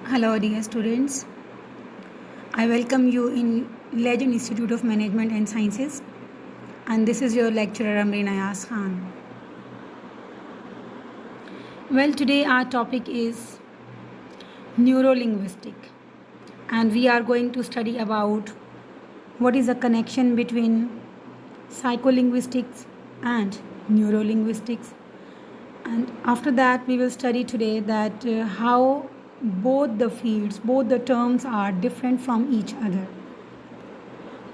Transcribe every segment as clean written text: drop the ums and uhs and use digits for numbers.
Hello, dear students. I welcome you in Legend Institute of Management and Sciences, and this is your lecturer Amreen Ayaz Khan. Well, today our topic is neurolinguistic, and we are going to study about what is the connection between psycholinguistics and neurolinguistics. And after that, we will study today that how both the fields, both the terms are different from each other.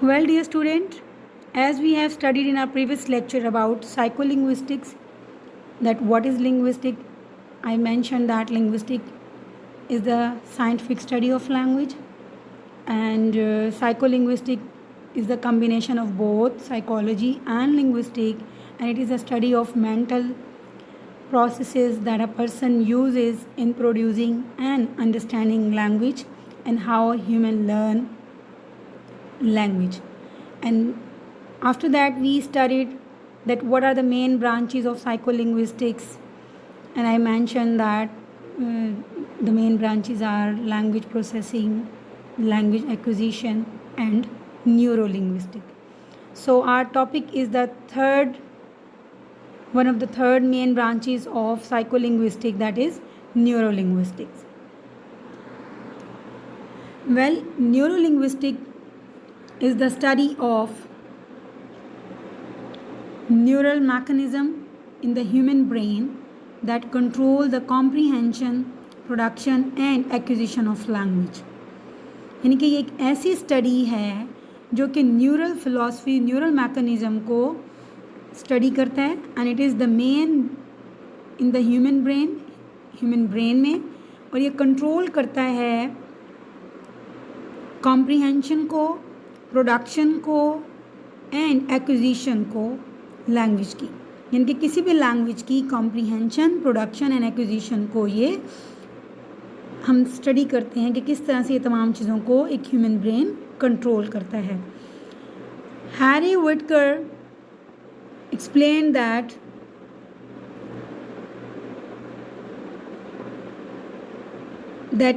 Well, dear student, as we have studied in our previous lecture about psycholinguistics, that what is linguistic, I mentioned that linguistic is the scientific study of language, and psycholinguistic is the combination of both psychology and linguistic, and it is a study of mental processes that a person uses in producing and understanding language and how humans learn language. And after that we studied that what are the main branches of psycholinguistics, and I mentioned that the main branches are language processing, language acquisition, and neurolinguistic. So our topic is one of the third main branches of psycholinguistic, that is neurolinguistics. Well, neurolinguistic is the study of neural mechanism in the human brain that control the comprehension, production and acquisition of language. यानी कि ये एक ऐसी study है जो कि neural philosophy, neural mechanism को study करता है, and it is the main in the human brain में, और ये कंट्रोल करता है कॉम्प्रिहेंशन को, प्रोडक्शन को एंड एक्विजिशन को लैंग्वेज की, यानी कि किसी भी लैंग्वेज की कॉम्प्रिहेंशन, प्रोडक्शन एंड एक्विजिशन को ये हम स्टडी करते हैं कि किस तरह से ये तमाम चीज़ों को एक ह्यूमन ब्रेन कंट्रोल करता है. Harry Whittaker explained that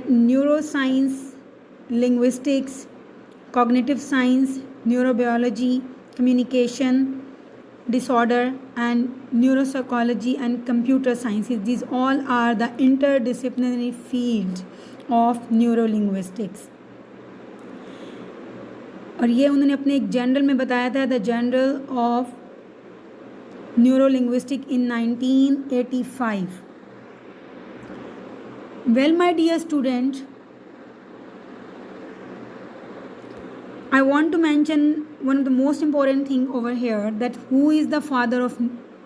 neuroscience, linguistics, cognitive science, neurobiology, communication disorder, and neuropsychology and computer sciences, these all are the interdisciplinary fields of neurolinguistics. और ये उन्होंने अपने एक जर्नल में बताया था, the journal of neurolinguistic in 1985. Well, my dear student, I want to mention one of the most important thing over here, that who is the father of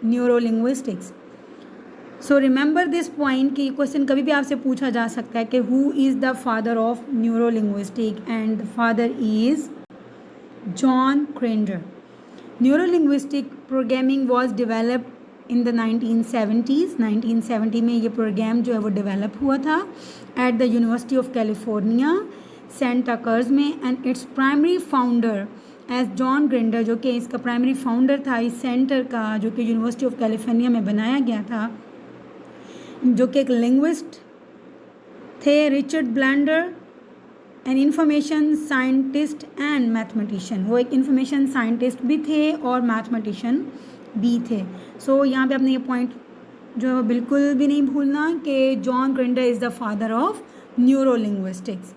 neurolinguistics. So remember this point कि question कभी भी आपसे पूछा जा सकता है कि who is the father of neurolinguistic, and the father is John Grinder. Neurolinguistic programming was developed in the 1970s. 1970 में ये प्रोग्राम जो है वो डेवलप हुआ था at the University of California Santa Cruz में, and its primary founder as John Grinder, जो कि इसका प्राइमरी फाउंडर था इस सेंटर का, जो कि यूनिवर्सिटी ऑफ कैलिफोर्निया में बनाया गया था, जो कि एक लिंग्विस्ट थे, Richard blender, an information scientist and mathematician. वो एक इंफॉर्मेशन साइंटिस्ट भी थे और मैथमेटिशियन भी थे. सो यहाँ पे आपने ये पॉइंट जो है बिल्कुल भी नहीं भूलना कि John Grinder is the father of neurolinguistics.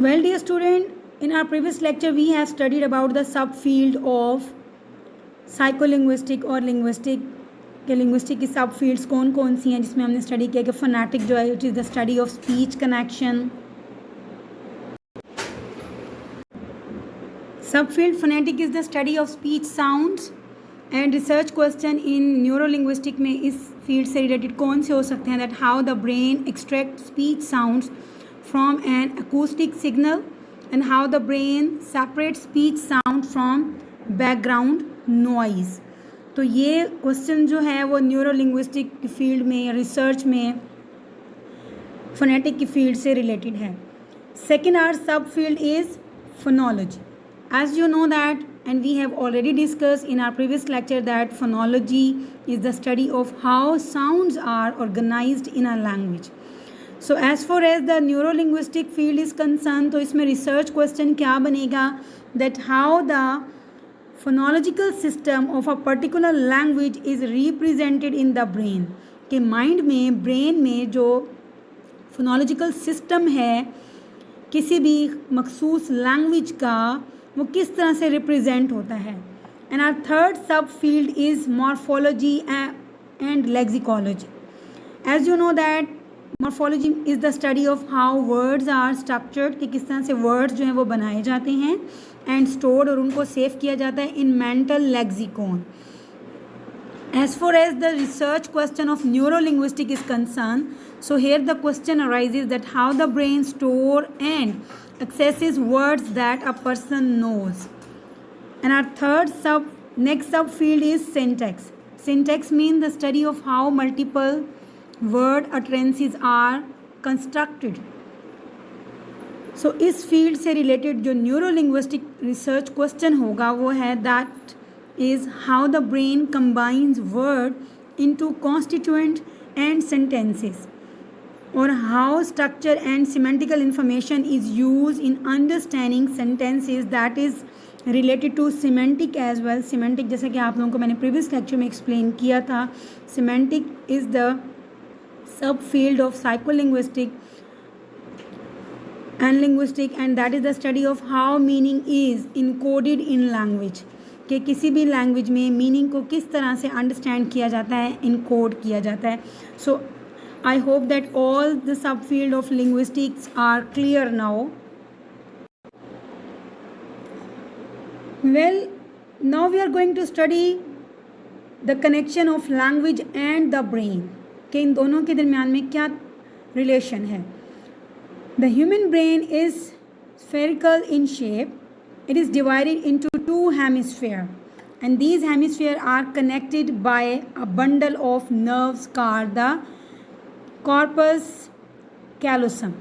Well, dear student, in our previous lecture we have studied about the subfield of psycholinguistic और linguistic कि लिंग्विस्टिक की सब फील्ड्स कौन कौन सी हैं, जिसमें हमने स्टडी किया कि फोनेटिक जो है it is the study of speech connection. Sub field phonetic is the study of speech sounds, and research question in neurolinguistic में इस फील्ड से रिलेटेड कौन से हो सकते हैं, that how the brain extract speech sounds from an acoustic signal, and how the brain separate speech sound from background noise. तो ये क्वेश्चन जो है वो न्यूरोलिंग्विस्टिक की फील्ड में, रिसर्च में फोनेटिक की फील्ड से रिलेटेड है. Second our sub field is phonology. As you know that and we have already discussed in our previous lecture that phonology is the study of how sounds are organized in a language. So as far as the neurolinguistic field is concerned, तो इसमें research question क्या बनेगा, that how the phonological system of a particular language is represented in the brain, कि mind में brain में जो phonological system है किसी भी मखसूस लैंग्वेज का वो किस तरह से रिप्रेजेंट होता है. And our third sub field is morphology and lexicology. As you know that morphology is the study of how words are structured, कि किस तरह से वर्ड्स जो हैं वो बनाए जाते हैं एंड स्टोर्ड और उनको सेव किया जाता है in mental lexicon. As far as the research question of neurolinguistic is concerned, so here the question arises that how the brain store and accesses words that a person knows. And our next subfield is syntax. Syntax means the study of how multiple word utterances are constructed. So इस field से related जो neurolinguistic research question होगा वो है that is how the brain combines word into constituent and sentences, or how structure and semantical information is used in understanding sentences. That is related to semantic as well. Semantic जैसे कि आप लोगों को मैंने previous lecture में explain किया था, semantic is the subfield of psycholinguistic and linguistic, and that is the study of how meaning is encoded in language, कि किसी भी लैंग्वेज में मीनिंग को किस तरह से अंडरस्टैंड किया जाता है, इनकोड किया जाता है. So I hope that all the sub field of linguistics are clear now. Well, now we are going to study the connection of language and the brain, कि इन दोनों के दरमियान में क्या रिलेशन है. The human brain is spherical in shape. It is divided into two hemispheres, and these hemispheres are connected by a bundle of nerves called the corpus callosum.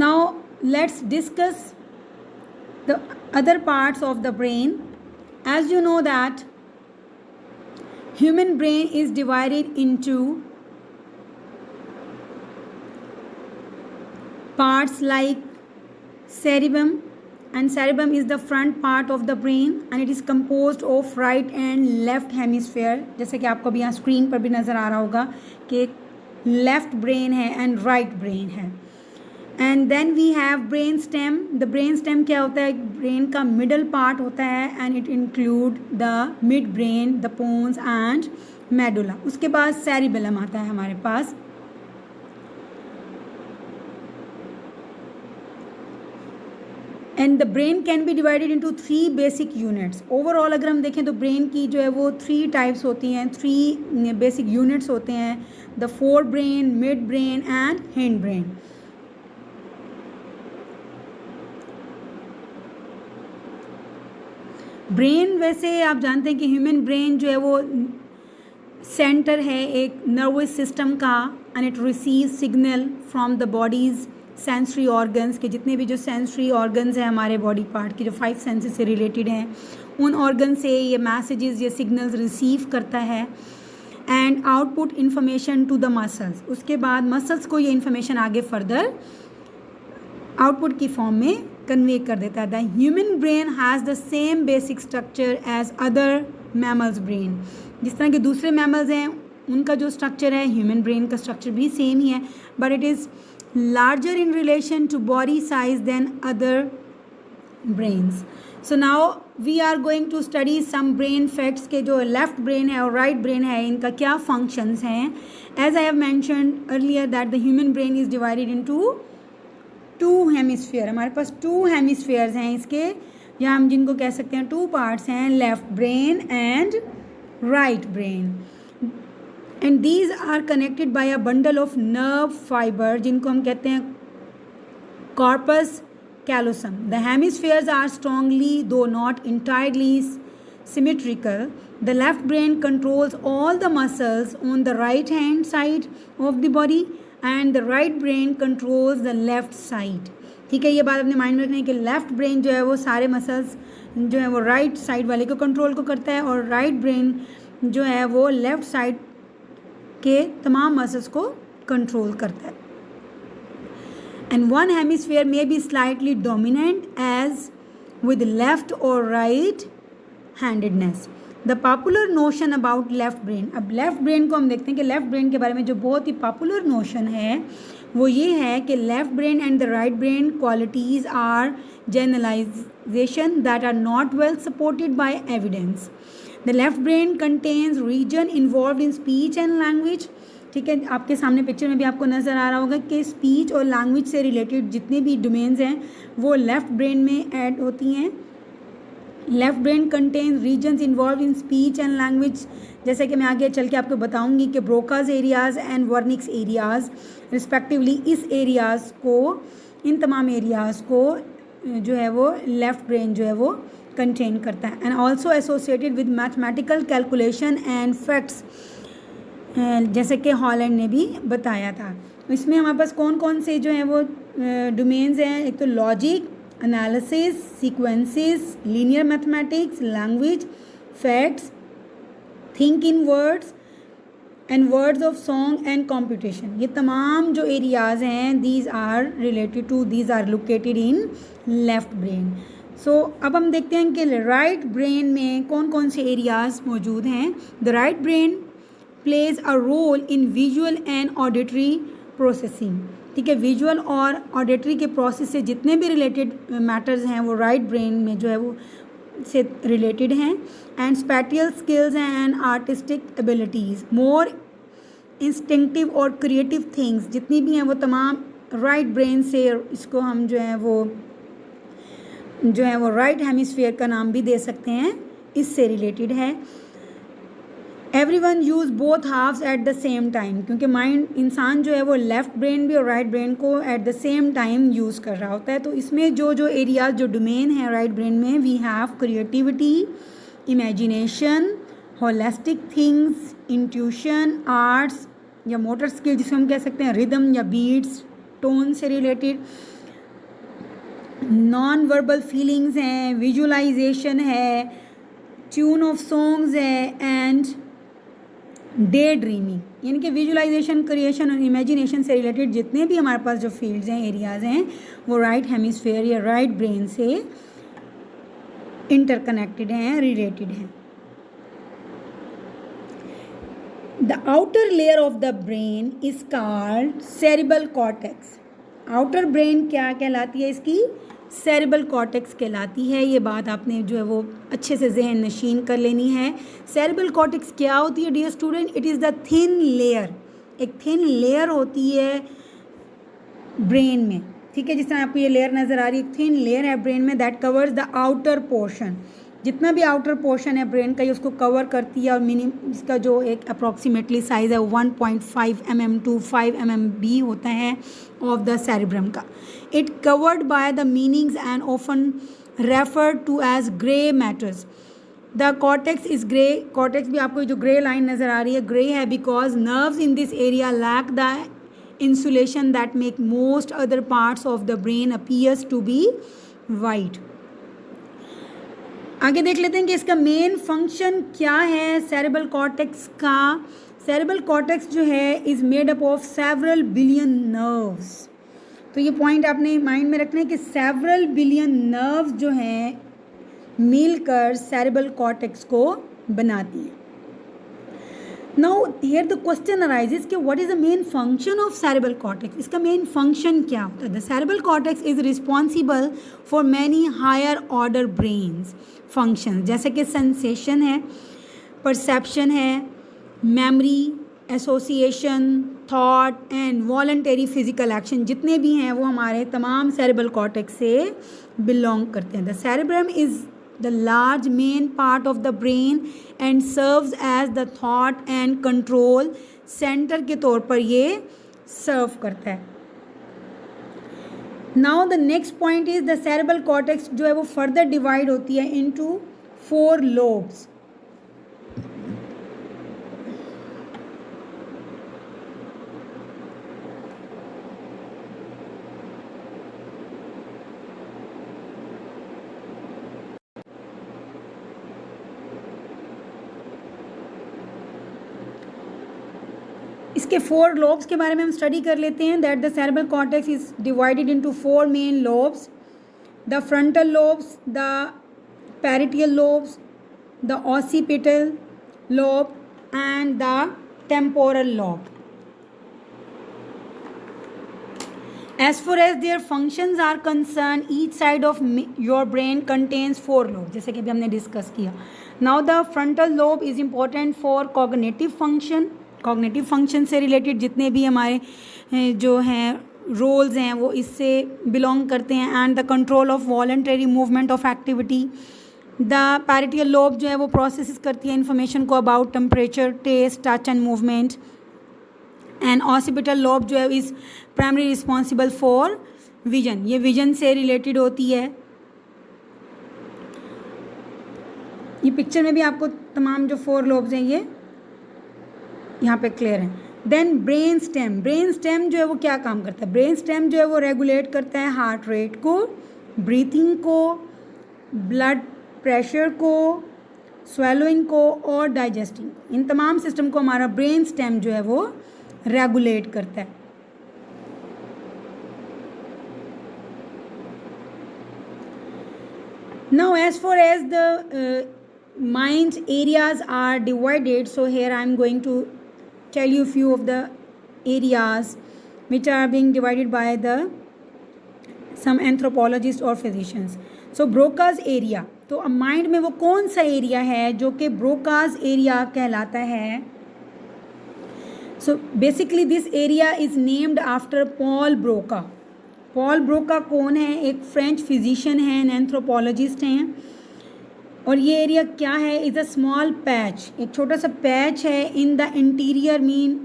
Now let's discuss the other parts of the brain. As you know that human brain is divided into parts like cerebrum, and cerebrum is the front part of the brain and it is composed of right and left hemisphere. जैसे कि आपको अभी यहाँ screen पर भी नज़र आ रहा होगा कि एक लेफ्ट ब्रेन है एंड राइट ब्रेन है. And then we have brain stem. The brain stem क्या होता है, ब्रेन का मिडल पार्ट होता है and it include the mid brain, the pons and medulla. उसके बाद सेरिबेलम आता है हमारे पास. And the brain can be divided into 3 basic units. Overall अगर हम देखें तो ब्रेन की जो है वो 3 टाइप्स होती हैं, 3 बेसिक यूनिट्स होते हैं, the fore brain, mid brain and hind brain. Brain वैसे आप जानते हैं कि ह्यूमन ब्रेन जो है वो सेंटर है एक नर्वस सिस्टम का, and it receive signal from the bodies sensory organs, के जितने भी जो सेंसरी ऑर्गन्स हैं हमारे बॉडी पार्ट की जो 5 सेंसेस से रिलेटेड हैं, उन ऑर्गन से ये मैसेजेस, ये सिग्नल्स रिसीव करता है and output information to the muscles. उसके बाद मसल्स को ये इन्फॉर्मेशन आगे फर्दर आउटपुट की फॉर्म में कन्वे कर देता है. The human brain has the same basic structure as other mammals brain. जिस तरह के दूसरे मैमल्स हैं उनका जो स्ट्रक्चर है, ह्यूमन ब्रेन का स्ट्रक्चर भी सेम ही है, but it is larger in relation to body size than other brains. So now we are going to study some brain facts के जो left brain है और right brain है इनका क्या functions हैं. As I have mentioned earlier that the human brain is divided into 2 hemispheres. हमारे पास 2 hemispheres हैं इसके, या हम जिनको कह सकते हैं 2 parts हैं, left brain and right brain. And these are connected by a bundle of nerve fiber जिनको हम कहते हैं corpus callosum. The hemispheres are strongly though not entirely symmetrical. The left brain controls all the muscles on the right hand side of the body and the right brain controls the left side. ठीक है, ये बात अपने mind में रखनी है कि left brain जो है वो सारे मसल्स जो है वो राइट साइड वाले को कंट्रोल को करता है, और राइट ब्रेन जो है वो लेफ्ट साइड के तमाम मसल्स को कंट्रोल करता है. And one hemisphere may be slightly dominant as with left or right handedness. The popular notion about left brain. अब लेफ्ट ब्रेन को हम देखते हैं कि लेफ्ट ब्रेन के बारे में जो बहुत ही पॉपुलर नोशन है वो ये है कि left brain and the right brain qualities are generalization that are not well supported by evidence. The left brain contains region involve in speech and language. ठीक है, आपके सामने पिक्चर में भी आपको नज़र आ रहा होगा कि स्पीच और लैंग्वेज से रिलेटेड जितने भी डोमेन्स हैं वो लेफ़्ट ब्रेन में ऐड होती हैं. Left brain contains regions involve in speech and language, जैसे कि मैं आगे चल के आपको बताऊंगी कि Broca's areas and Wernicke's areas respectively, इस एरियाज़ को, इन तमाम एरियाज़ को जो है वो लेफ़्ट ब्रेन जो है वो कंटेन करता है. And also associated with mathematical calculation and facts, जैसे कि हॉलैंड ने भी बताया था. इसमें हमारे पास कौन कौन से जो हैं वो डोमेन्स हैं. एक तो logic, analysis, sequences, linear mathematics, language, facts, think in words and words of song and computation. ये तमाम जो एरियाज़ हैं these are related to, these are located in left brain. So अब हम देखते हैं कि राइट ब्रेन में कौन कौन से एरियाज़ मौजूद हैं. The right brain plays a role in visual and auditory processing. ठीक है, विजुअल और ऑडिटरी के प्रोसेस से जितने भी रिलेटेड मैटर्स हैं वो राइट ब्रेन में जो है वो से रिलेटेड हैं. And spatial skills and artistic abilities, more instinctive और क्रिएटिव थिंग्स जितनी भी हैं वो तमाम राइट ब्रेन से, इसको हम जो है वो राइट हेमिस्फीयर का नाम भी दे सकते हैं, इससे रिलेटेड है. Everyone use both halves at the same time, क्योंकि माइंड, इंसान जो है वो लेफ़्ट ब्रेन भी और राइट ब्रेन को at the same time use कर रहा होता है. तो इसमें जो एरियाज, जो डोमेन है राइट ब्रेन में, we have creativity, imagination, holistic things, intuition, arts या मोटर स्किल जिसको हम कह सकते हैं, रिदम या बीट्स, टोन से रिलेटेड, नॉन वर्बल फीलिंग्स हैं, विजुअलाइजेशन है, ट्यून ऑफ सॉन्ग्स है, एंड डे ड्रीमिंग. यानी कि विजुअलाइजेशन, क्रिएशन और इमेजिनेशन से रिलेटेड जितने भी हमारे पास जो फील्ड्स हैं, एरियाज़ हैं, वो राइट हेमिस्फीयर या राइट ब्रेन से इंटरकनेक्टेड हैं, रिलेटेड हैं. The outer layer of the brain is called cerebral cortex. Outer brain क्या कहलाती है इसकी? सेरिबल कॉर्टेक्स कहलाती है. ये बात आपने जो है वो अच्छे से जहन नशीन कर लेनी है. सेरिबल कॉर्टेक्स क्या होती है dear student? It is the thin layer, एक थिन लेयर होती है ब्रेन में. ठीक है, जिस तरह आपको ये लेयर नज़र आ रही है, थिन लेयर है ब्रेन में, that covers the outer portion. जितना भी आउटर पोर्शन है ब्रेन का ये उसको कवर करती है. और मिनिमम इसका जो एक अप्रॉक्सीमेटली साइज़ है 1.5 mm to 5 mm भी होता है ऑफ द सेरिब्रम का. It covered by the meninges and often referred to as grey matters. The cortex is grey. Cortex भी आपको जो ग्रे लाइन नज़र आ रही है, ग्रे है because nerves in this area lack the insulation that make most other parts of the brain appears to be white. आगे देख लेते हैं कि इसका मेन फंक्शन क्या है सेरेब्रल कॉर्टेक्स का. सेरेब्रल कॉर्टेक्स जो है is made up of several billion nerves. तो ये पॉइंट आपने माइंड में रखना है कि सेवरल बिलियन नर्व्स जो हैं मिलकर सेरेब्रल कॉर्टेक्स को बनाती हैं. Now here the question arises कि what is the main function of cerebral cortex. इसका मेन फंक्शन क्या होता है? The cerebral cortex is responsible for many higher order brains function, जैसे कि सेंसेशन है, परसेप्शन है, memory, association, thought and voluntary physical action जितने भी हैं वो हमारे तमाम सेरेब्रल कॉर्टेक्स से बिलोंग करते हैं. The cerebrum is the large main part of the brain and serves as the thought and control center के तौर पर ये serve करता है. Now the next point is the cerebral cortex जो है वो further divide होती है into 4 lobes. इसके 4 लोब्स के बारे में हम स्टडी कर लेते हैं. That the cerebral cortex is divided into 4 main lobes. The frontal lobes, the parietal lobes, the occipital lobe and the temporal lobe. As far as their functions are concerned, each side of your brain contains 4 lobes, जैसे कि अभी हमने discuss किया. Now the frontal lobe is important for cognitive function. Cognitive function से related जितने भी हमारे जो हैं रोल्स हैं वो इससे बिलोंग करते हैं. And the control of voluntary movement of activity. The parietal lobe जो है वो प्रोसेस करती है इन्फॉर्मेशन को about temperature, taste, touch and movement. And occipital lobe जो है is primary responsible for vision. ये विजन से रिलेटेड होती है. ये पिक्चर में भी आपको तमाम जो 4 लोब्स हैं ये यहाँ पे क्लियर हैं. Then brain stem. Brain stem जो है वो क्या काम करता है? ब्रेन स्टेम जो है वो रेगुलेट करता है हार्ट रेट को, ब्रीथिंग को, ब्लड प्रेशर को, स्वेलोइंग को और डाइजेस्टिंग. इन तमाम सिस्टम को हमारा ब्रेन स्टेम जो है वो रेगुलेट करता है. Now as far as the mind areas are divided, so here I am going to tell you few of the areas which are being divided by the some anthropologist और physicians. So Broca's area, तो अब mind में वो कौन सा area है जो कि ब्रोकाज एरिया कहलाता है? So basically this area is named after Paul Broca. Paul Broca कौन है? एक फ्रेंच फिजिशियन हैं, एंथ्रोपोलॉजिस्ट हैं. और ये एरिया क्या है? इज़ अ स्मॉल पैच, एक छोटा सा पैच है in the interior mean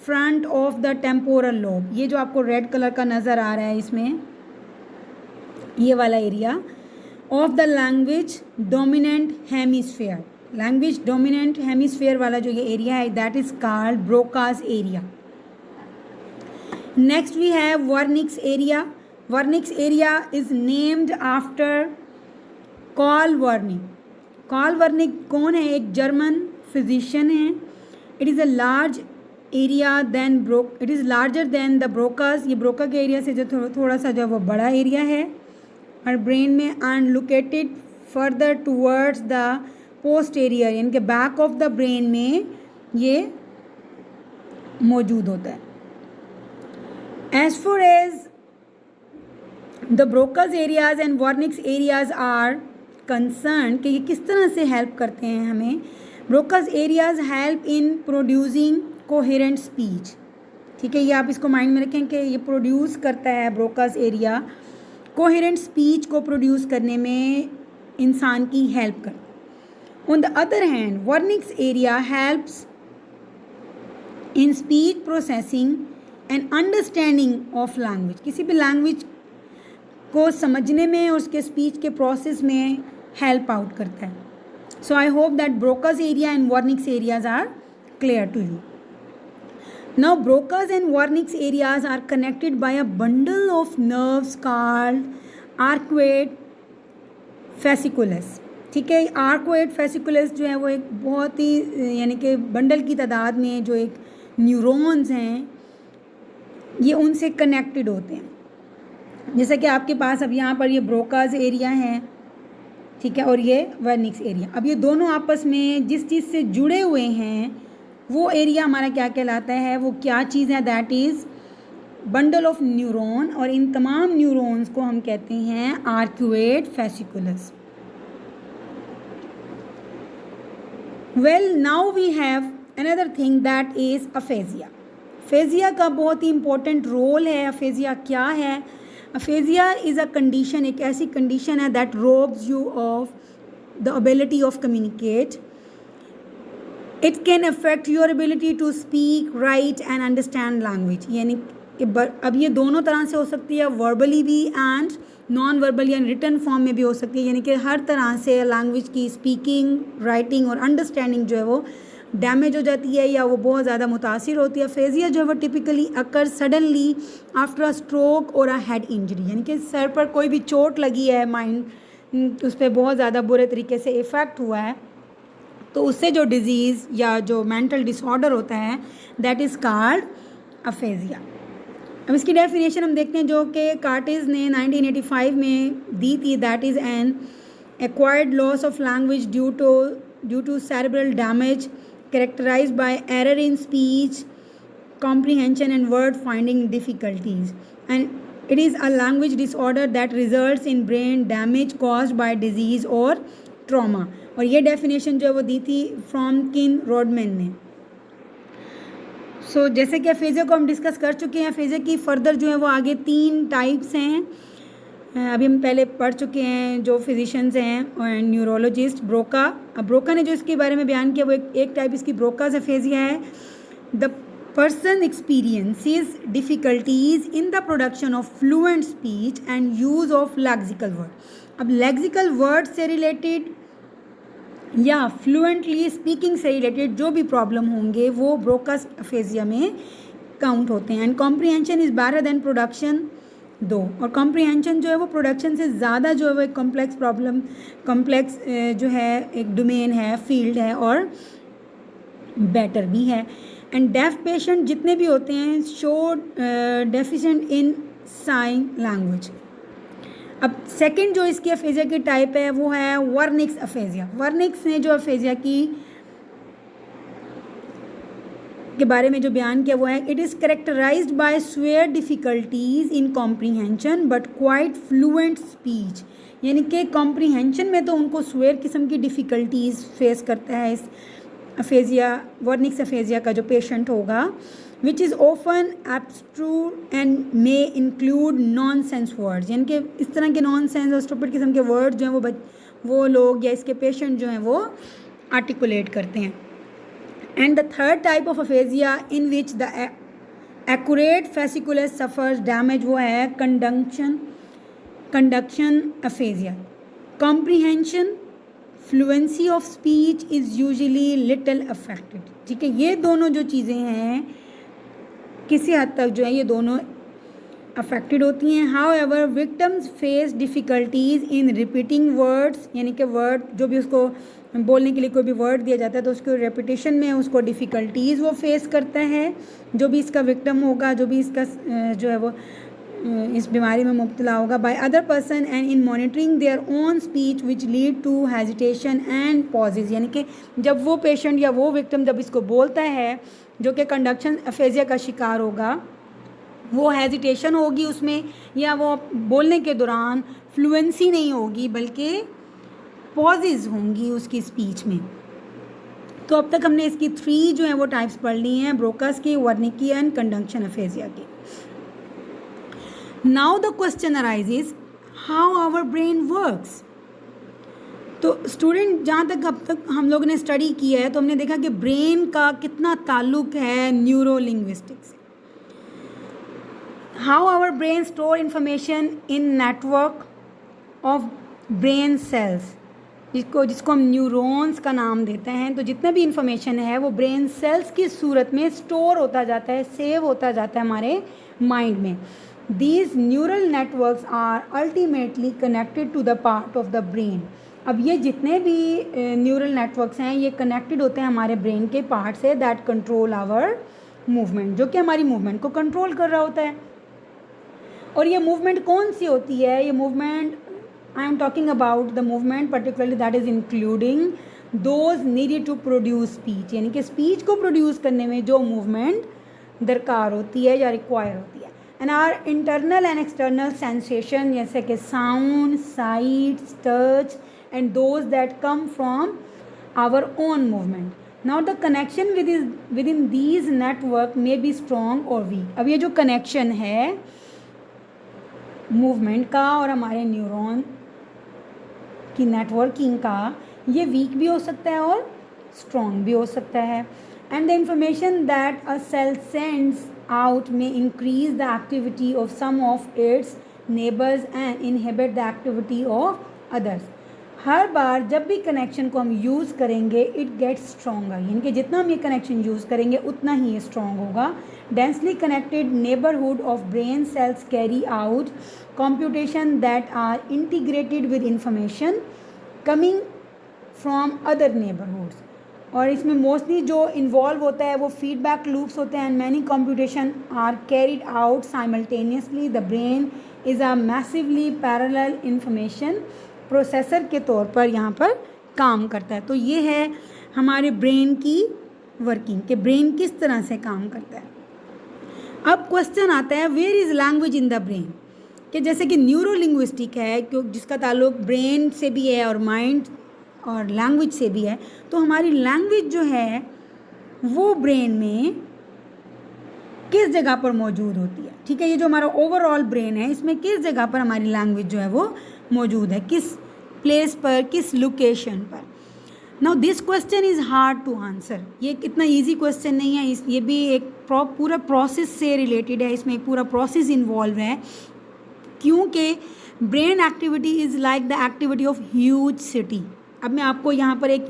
front of the temporal lobe. ये जो आपको रेड कलर का नज़र आ रहा है इसमें, ये वाला area of the language dominant hemisphere. Language dominant hemisphere वाला जो ये एरिया है that is called Broca's area. Next we have Wernicke's area. Wernicke's area is named after Karl Wernicke. Karl Wernicke कौन है? एक जर्मन फिजिशियन है. It is a large area then it is larger than the Broca's. ये Broca के area से जो थोड़ा सा जो वो बड़ा एरिया है और ब्रेन में. And located further towards the posterior, यानी कि बैक ऑफ द ब्रेन में ये मौजूद होता है. As far as the Broca's areas and Wernicke's areas are concern कि ये किस तरह से हेल्प करते हैं हमें. Broca's areas help in producing coherent speech. ठीक है, ये आप इसको माइंड में रखें कि ये प्रोड्यूस करता है ब्रोकाज एरिया कोहेरेंट स्पीच को प्रोड्यूस करने में इंसान की हेल्प करता है. On the other hand Wernicke's area helps in speech processing and understanding of language. किसी भी लैंग्वेज को समझने में और उसके स्पीच के प्रोसेस में हेल्प आउट करता है. So I hope that Broca's area and Wernicke's areas are clear to you. Now Broca's and Wernicke's areas are connected by a bundle of nerves called arcuate fasciculus. ठीक है, arcuate fasciculus जो है वो एक बहुत ही यानी कि बंडल की तादाद में जो एक न्यूरॉन्स हैं ये उनसे कनेक्टेड होते हैं. जैसा कि आपके पास अब यहाँ पर ये ब्रोकाज एरिया है, ठीक है, और ये वर्निक्स एरिया. अब ये दोनों आपस में जिस चीज़ से जुड़े हुए हैं वो एरिया हमारा क्या कहलाता है? वो क्या चीज़ है? That is bundle of neuron. और इन तमाम न्यूरॉन्स को हम कहते हैं arcuate fasciculus. Well now we have another thing that is aphasia. Aphasia का बहुत ही इंपॉर्टेंट रोल है. अफेजिया क्या है? अफेजिया इज़ अ कंडीशन, एक ऐसी कंडीशन है that ropes you of the ability of communicate. It can affect your ability to speak, write and understand language. यानी कि अब ये दोनों तरह से हो सकती है, वर्बली भी एंड नॉन वर्बल या रिटन फॉर्म में भी हो सकती है. यानी कि हर तरह से लैंग्वेज की स्पीकिंग, राइटिंग और अंडरस्टैंडिंग जो है वो डैमेज हो जाती है या वो बहुत ज़्यादा मुतासिर होती है. फेजिया जो है वो typically occur suddenly after a stroke और अ हेड इंजरी. यानी कि सर पर कोई भी चोट लगी है, माइंड उस पर बहुत ज़्यादा बुरे तरीके से इफ़ेक्ट हुआ है तो उससे जो डिजीज़ या जो मेंटल डिसऑर्डर होता है दैट इज़ कॉल्ड अफेजिया। अब इसकी डेफिनेशन हम देखते हैं जो कि कार्टिज ने 1985 में दी थी। That is an acquired loss of language due to cerebral damage characterized by error in speech comprehension and word finding difficulties, and it is a language disorder that results in brain damage caused by disease or trauma। और ये definition जो है वो दी थी फ्रॉमकिन roadmap ने। सो जैसे कि aphasia को हम डिस्कस कर चुके हैं, अफेजिया की फर्दर जो है वो आगे 3 टाइप्स हैं। अभी हम पहले पढ़ चुके हैं जो फिजिशियंस हैं और न्यूरोलॉजिस्ट ब्रोका। अब ब्रोका ने जो इसके बारे में बयान किया वो एक टाइप इसकी ब्रोकाज अफेजिया है। The person experiences difficulties in the production of fluent speech and use of lexical word। अब lexical word से रिलेटेड या फ्लुएंटली स्पीकिंग से रिलेटेड जो भी प्रॉब्लम होंगे वो ब्रोकास अफेजिया में काउंट होते हैं। And comprehension is better than production दो, और कॉम्प्रीहेंशन जो है वो प्रोडक्शन से ज़्यादा जो है वो एक कॉम्प्लेक्स प्रॉब्लम कॉम्प्लेक्स जो है एक डोमेन है, फील्ड है और बेटर भी है। एंड डेफ पेशेंट जितने भी होते हैं show deficient in sign language. अब सेकंड जो इसकी अफेजिया की टाइप है वो है वर्निक्स अफेजिया। वर्निक्स ने जो अफेजिया के बारे में जो बयान किया वो है it is characterized by severe difficulties in comprehension but quite fluent speech. यानी कि कॉम्प्रीहेंशन में तो उनको स्वेयर किस्म की डिफ़िकल्टीज फेस करता है इस अफेजिया वर्निक्स अफेजिया का जो पेशेंट होगा, which is often abstruse and may include nonsense words. यानी कि इस तरह के नॉन सेंस और स्टूपिड किस्म के वर्ड जो हैं वो लोग या इसके पेशेंट जो हैं वो आर्टिकुलेट करते हैं। And the third type of aphasia in which the accurate fasciculus suffers damage वो है conduction aphasia. Comprehension fluency of speech is usually little affected. ठीक है, ये दोनों जो चीज़ें हैं किसी हद तक जो है ये दोनों अफेक्टेड होती हैं। How ever victims face difficulties in repeating words, यानी कि वर्ड जो भी उसको बोलने के लिए कोई भी वर्ड दिया जाता है तो उसको रेपिटेशन में उसको डिफ़िकल्टीज़ वो फेस करता है, जो भी इसका विक्टम होगा, जो भी इसका जो है वो इस बीमारी में मुब्तला होगा। By other person and in monitoring their own speech which lead to hesitation and pauses. यानी कि जब वो पेशेंट या वो विक्टिम जब इसको बोलता है जो कि कंडक्शन अफेजिया का शिकार होगा, वो हेजिटेशन होगी उसमें या वो बोलने के दौरान फ्लुएंसी नहीं होगी बल्कि पॉजेज होंगी उसकी स्पीच में। तो अब तक हमने इसकी 3 जो है वो टाइप्स पढ़ ली हैं, ब्रोकास की, वर्निकी एंड कंडक्शन अफेजिया की। Now the question arises how our brain works। तो स्टूडेंट जहाँ तक अब तक हम लोगों ने स्टडी किया है तो हमने देखा कि ब्रेन का कितना ताल्लुक है न्यूरो लिंग्विस्टिक से। How our brain store information in network of brain cells, जिसको हम न्यूरॉन्स का नाम देते हैं। तो जितना भी इंफॉर्मेशन है वो ब्रेन सेल्स की सूरत में स्टोर होता जाता है, सेव होता जाता है हमारे माइंड में। These neural networks are ultimately connected to the part of the brain। अब ये जितने भी न्यूरल नेटवर्क्स हैं ये कनेक्टेड होते हैं हमारे ब्रेन के part say that control our movement, जो कि हमारी मूवमेंट को कंट्रोल कर रहा होता है। और ये मूवमेंट कौन सी होती है? ये movement I am talking about the movement particularly that is including those needed to produce speech. यानी कि स्पीच को प्रोड्यूस करने में जो मूवमेंट दरकार होती है या रिक्वायर होती है। And are internal and external sensation जैसे कि sound, sights, touch and those that come from our own movement. Now the connection within these network may be strong और वीक। अब ये जो कनेक्शन है मूवमेंट का और हमारे न्यूरॉन की नेटवर्किंग का, ये वीक भी हो सकता है और स्ट्रॉन्ग भी हो सकता है। And the information that a cell sends out may increase the activity of some of its neighbors and inhibit the activity of others। हर बार जब भी कनेक्शन को हम यूज़ करेंगे इट गेट्स स्ट्रॉन्गर, यानी कि जितना हम ये कनेक्शन यूज़ करेंगे उतना ही ये स्ट्रॉन्ग होगा। Densely connected neighbourhood of brain cells carry out computation that are integrated with information coming from other neighbourhoods. और इसमें मोस्टली जो इन्वॉल्व होता है वो फीडबैक लूप्स होते हैं and many computation are carried out simultaneously. The brain is a massively parallel information processor के तौर पर यहाँ पर काम करता है. तो ये है हमारे ब्रेन की वर्किंग, कि ब्रेन किस तरह से काम करता है. अब क्वेश्चन आता है where is language in the brain, कि जैसे कि न्यूरो लिंग्विस्टिक है क्योंकि जिसका ताल्लुक ब्रेन से भी है और माइंड और लैंग्वेज से भी है. तो हमारी लैंग्वेज जो है वो ब्रेन में किस जगह पर मौजूद होती है. ठीक है, ये जो हमारा ओवरऑल ब्रेन है इसमें किस जगह पर हमारी लैंग्वेज जो है वो मौजूद है, किस प्लेस पर, किस लोकेशन पर. Now this question is hard to answer. ये इतना ईजी क्वेश्चन नहीं है. ये भी एक पूरा प्रोसेस से रिलेटेड है. इसमें एक पूरा प्रोसेस इन्वॉल्व है क्योंकि brain activity is like the activity of huge city. अब मैं आपको यहाँ पर एक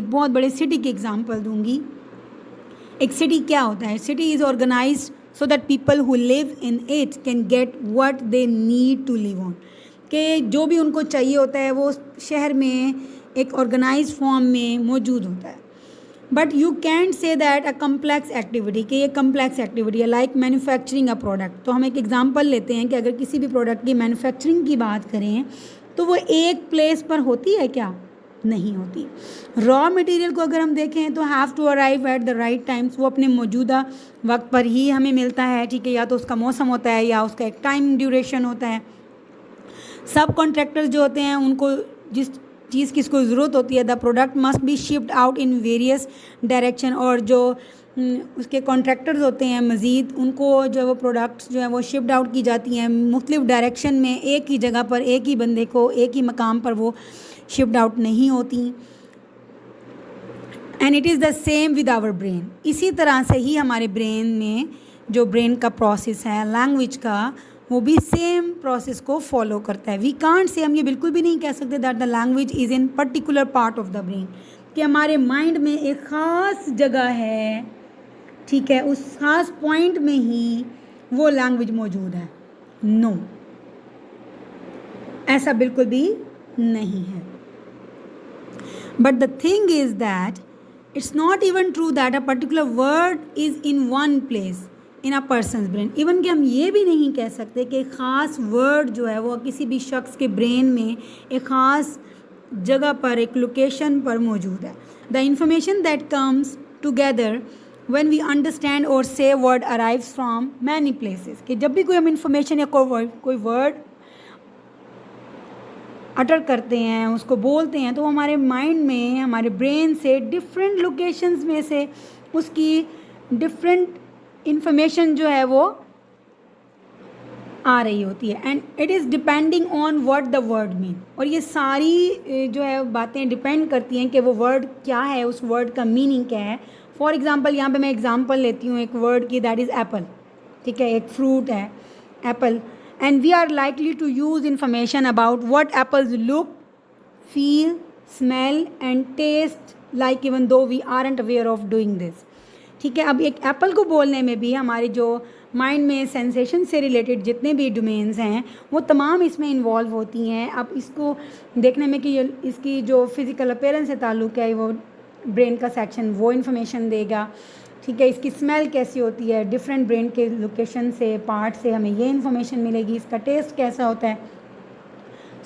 बहुत बड़े सिटी की एग्जांपल दूंगी. एक सिटी क्या होता है? City is organised so that people who live in it can get what they need to live on. कि जो भी उनको चाहिए होता है वो शहर में एक ऑर्गेनाइज फॉर्म में मौजूद होता है. But you can't say that a complex activity, कि ये कम्प्लेक्स एक्टिविटी है लाइक मैन्युफैक्चरिंग अ प्रोडक्ट. तो हम एक एग्जांपल लेते हैं कि अगर किसी भी प्रोडक्ट की मैन्युफैक्चरिंग की बात करें तो वो एक प्लेस पर होती है क्या? नहीं होती. रॉ मटेरियल को अगर हम देखें तो have to arrive at the right times. वो अपने मौजूदा वक्त पर ही हमें मिलता है. ठीक है, या तो उसका मौसम होता है या उसका एक टाइम ड्यूरेशन होता है. सब कॉन्ट्रैक्टर्स जो होते हैं उनको जिस चीज़ की इसको ज़रूरत होती है the product must be shipped out in various direction. और जो उसके कॉन्ट्रैक्टर्स होते हैं मज़ीद उनको जो वो प्रोडक्ट्स जो है वो शिप्ड आउट की जाती हैं मुख्तलिफ डायरेक्शन में. एक ही जगह पर एक ही बंदे को एक ही मकाम पर वो शिप्ड आउट नहीं होती. And it is the same with our brain. इसी तरह से ही हमारे ब्रेन में जो ब्रेन का प्रोसेस है लैंग्वेज का वो भी सेम प्रोसेस को फॉलो करता है. वी कांट से, हम ये बिल्कुल भी नहीं कह सकते that the language is in particular part of the brain, कि हमारे माइंड में एक ख़ास जगह है. ठीक है, उस ख़ास पॉइंट में ही वो लैंग्वेज मौजूद है. नो, ऐसा बिल्कुल भी नहीं है. But the thing is that it's not even true that a particular word is in one place in a person's brain. Even कि हम ये भी नहीं कह सकते कि एक ख़ास वर्ड जो है वो किसी भी शख्स के ब्रेन में एक ख़ास जगह पर, एक लोकेशन पर मौजूद है. The information that comes together when we understand or say word arrives from many places. कि जब भी कोई हम इंफॉर्मेशन या कोई वर्ड अटर करते हैं, उसको बोलते हैं, तो हमारे माइंड में, हमारे ब्रेन से डिफरेंट लोकेशंस में से उसकी डिफरेंट इंफॉर्मेशन जो है वो आ रही होती है. And it is depending on what the word mean. और ये सारी जो है बातें डिपेंड करती हैं कि वो वर्ड क्या है, उस वर्ड का मीनिंग क्या है. फॉर एग्ज़ाम्पल यहाँ पे मैं एग्ज़ाम्पल लेती हूँ एक वर्ड की, दैट इज़ एप्पल. ठीक है, एक फ्रूट है apple. And we are likely to use information about what apples look, feel, smell and taste like even though we aren't aware of doing this. ठीक है, अब एक एप्पल को बोलने में भी हमारे जो माइंड में सेंसेशन से रिलेटेड जितने भी डोमेन्स हैं वो तमाम इसमें इन्वॉल्व होती हैं. अब इसको देखने में कि इसकी जो फिज़िकल अपीयरेंस से ताल्लुक़ है वो ब्रेन का सेक्शन वो इन्फॉर्मेशन देगा. ठीक है, इसकी स्मेल कैसी होती है, डिफरेंट ब्रेन के लोकेशन से, पार्ट से हमें ये इन्फॉर्मेशन मिलेगी. इसका टेस्ट कैसा होता है.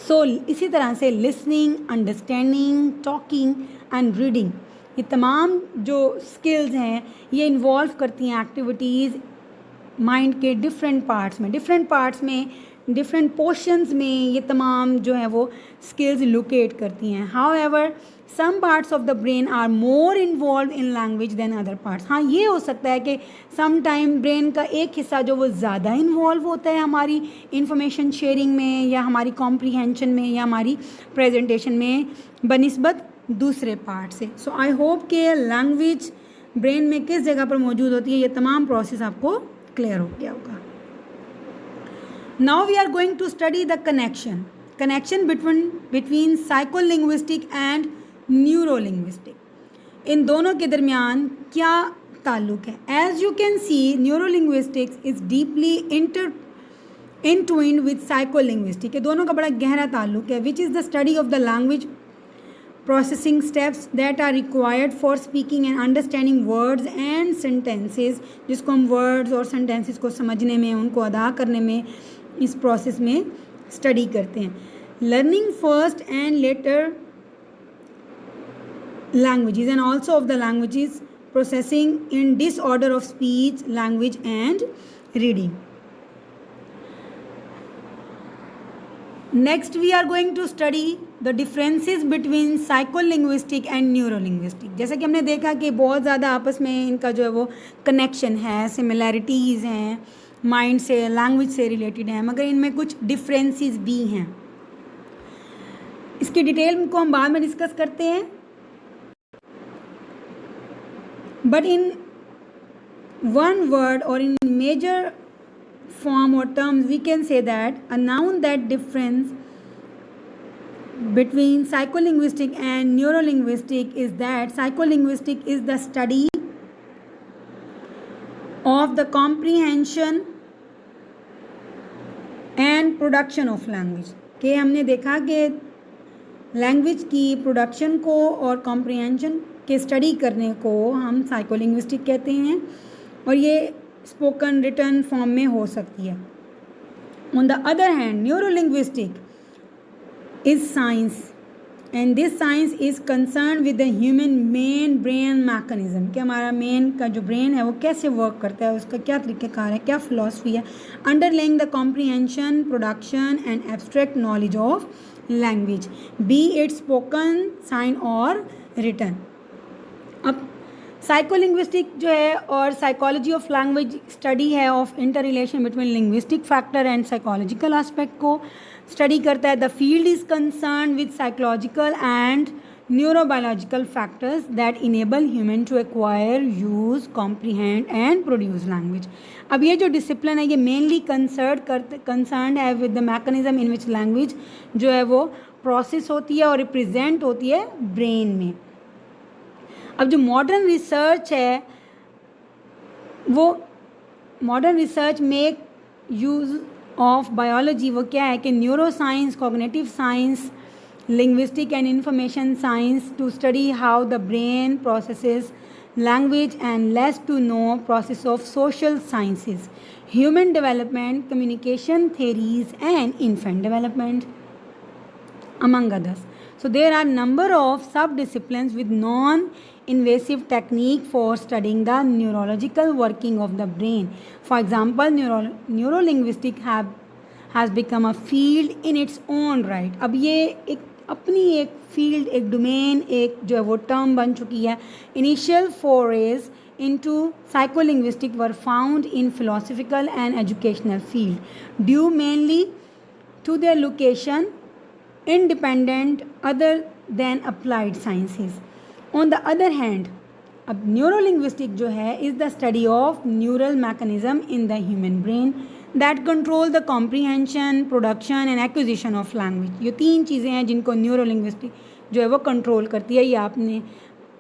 सो इसी तरह से listening, understanding, talking and reading, ये तमाम जो स्किल्स हैं ये इन्वॉल्व करती हैं एक्टिविटीज़ माइंड के डिफरेंट पार्ट्स में डिफरेंट पोर्शंस में ये तमाम जो है वो स्किल्स लोकेट करती हैं. However some parts of the brain are more involve in language than other parts. हाँ, ये हो सकता है कि सम टाइम ब्रेन का एक हिस्सा जो वो ज़्यादा इन्वॉल्व होता है हमारी इंफॉर्मेशन शेयरिंग में या हमारी कॉम्प्रीहेंशन में या हमारी प्रेजेंटेशन में बनिस्बत दूसरे पार्ट से. सो आई होप कि लैंग्वेज ब्रेन में किस जगह पर मौजूद होती है ये तमाम प्रोसेस आपको क्लियर हो गया होगा. Now we are going to study the connection between psycholinguistic and neurolinguistic. इन दोनों के दरमियान क्या ताल्लुक़ है. As you can see neurolinguistics is deeply intertwined with psycholinguistic. दोनों का बड़ा गहरा ताल्लुक़ है. Which is the study of the language processing steps that are required for speaking and understanding words and sentences, जिसको हम words और sentences को समझने में, उनको अदा करने में इस process में study करते हैं. Learning first and later languages and also of the languages, processing in disorder of speech, language and reading. Next we are going to study the differences between psycholinguistic and neurolinguistic. जैसा कि हमने देखा कि बहुत ज़्यादा आपस में इनका जो है वो कनेक्शन है, सिमिलैरिटीज़ हैं, माइंड से, लैंग्वेज से रिलेटेड हैं, मगर इनमें कुछ डिफरेंसेस भी हैं. इसकी डिटेल को हम बाद में डिस्कस करते हैं. But in one word or in major form or terms, we can say that a noun that difference between psycholinguistic and neurolinguistic is that psycholinguistic is the study of the comprehension and production of language. कि हमने देखा कि language की production को और comprehension के study करने को हम साइकोलिंग्विस्टिक कहते हैं, और ये स्पोकन रिटन फॉर्म में हो सकती है. On the other hand neurolinguistic is science, and this science is concern with the human main brain mechanism, कि हमारा मेन का जो ब्रेन है वो कैसे वर्क करता है, उसका क्या तरीक़ेकार है, क्या फिलॉसफी है, underlying the comprehension, production and abstract knowledge of language, be it spoken, sign और रिटन. अब साइकोलिंग्विस्टिक जो है और साइकोलॉजी ऑफ लैंग्वेज स्टडी है of interrelation between linguistic factor and psychological aspect को स्टडी करता है. The field is concern with psychological and neurobiological factors that enable human to acquire, use, comprehend and produce language. अब ये जो discipline है ये mainly concern है with the mechanism in which language जो है वो प्रोसेस होती है और रिप्रेजेंट होती है ब्रेन में. अब जो मॉडर्न रिसर्च है वो modern research make use of biology, वो क्या है कि neuroscience, cognitive science, linguistic and information science to study how the brain processes language, and less to no process of social sciences, human development, communication theories and infant development, among others. So there are number of sub-disciplines with non-invasive technique for studying the neurological working of the brain. For example, neurolinguistic has become a field in its own right. अब ये एक अपनी एक field, एक domain, एक जो है वो टर्म बन चुकी है. Initial forays into psycholinguistic were found in philosophical and educational field, due mainly to their location independent other than applied sciences. On the other hand, अब neurolinguistic जो है is the study of neural mechanism in the human brain that control the comprehension, production and acquisition of language. ये तीन चीज़ें हैं जिनको neurolinguistic जो है वो कंट्रोल करती है. ये आपने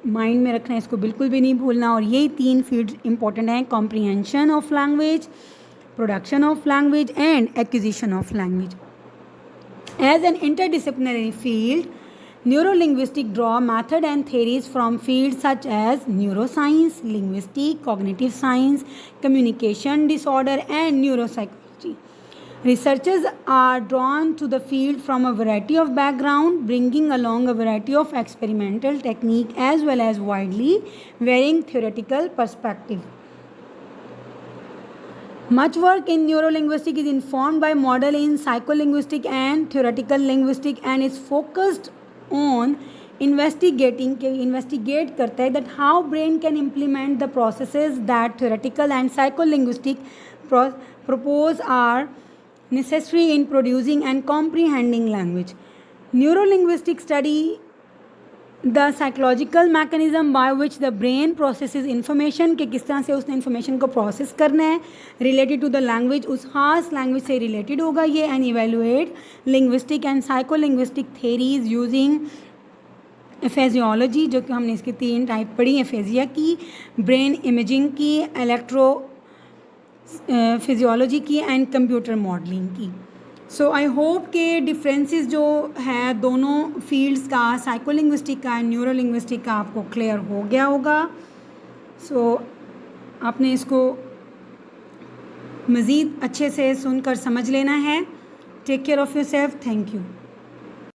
माइंड में रखना है, इसको बिल्कुल भी नहीं भूलना. और यही तीन फील्ड इंपॉर्टेंट हैं: comprehension of language, production of language and acquisition of language. As an interdisciplinary field, neurolinguistic draw method and theories from fields such as neuroscience, linguistics, cognitive science, communication disorder and neuropsychology. Researchers are drawn to the field from a variety of background, bringing along a variety of experimental technique as well as widely varying theoretical perspective. Much work in neurolinguistics is informed by model in psycholinguistic and theoretical linguistics and is focused on investigate करता है that how brain can implement the processes that theoretical and psycholinguistic propose are necessary in producing and comprehending language. Neurolinguistic study the psychological mechanism by which the brain processes information, कि किस तरह से उसने information को process करना है related to the language, उस खास language से related होगा ये, and evaluate linguistic and psycholinguistic theories using physiology, जो कि हमने इसकी तीन टाइप पढ़ी हैं, aphasia की, brain imaging की, electro physiology की and computer modeling की. सो आई होप के डिफरेंसेस जो है दोनों फील्ड्स का, साइकोलिंग्विस्टिक का एंड न्यूरो लिंग्विस्टिक का, आपको क्लियर हो गया होगा. सो आपने इसको मज़ीद अच्छे से सुनकर समझ लेना है. Take care of yourself. Thank you.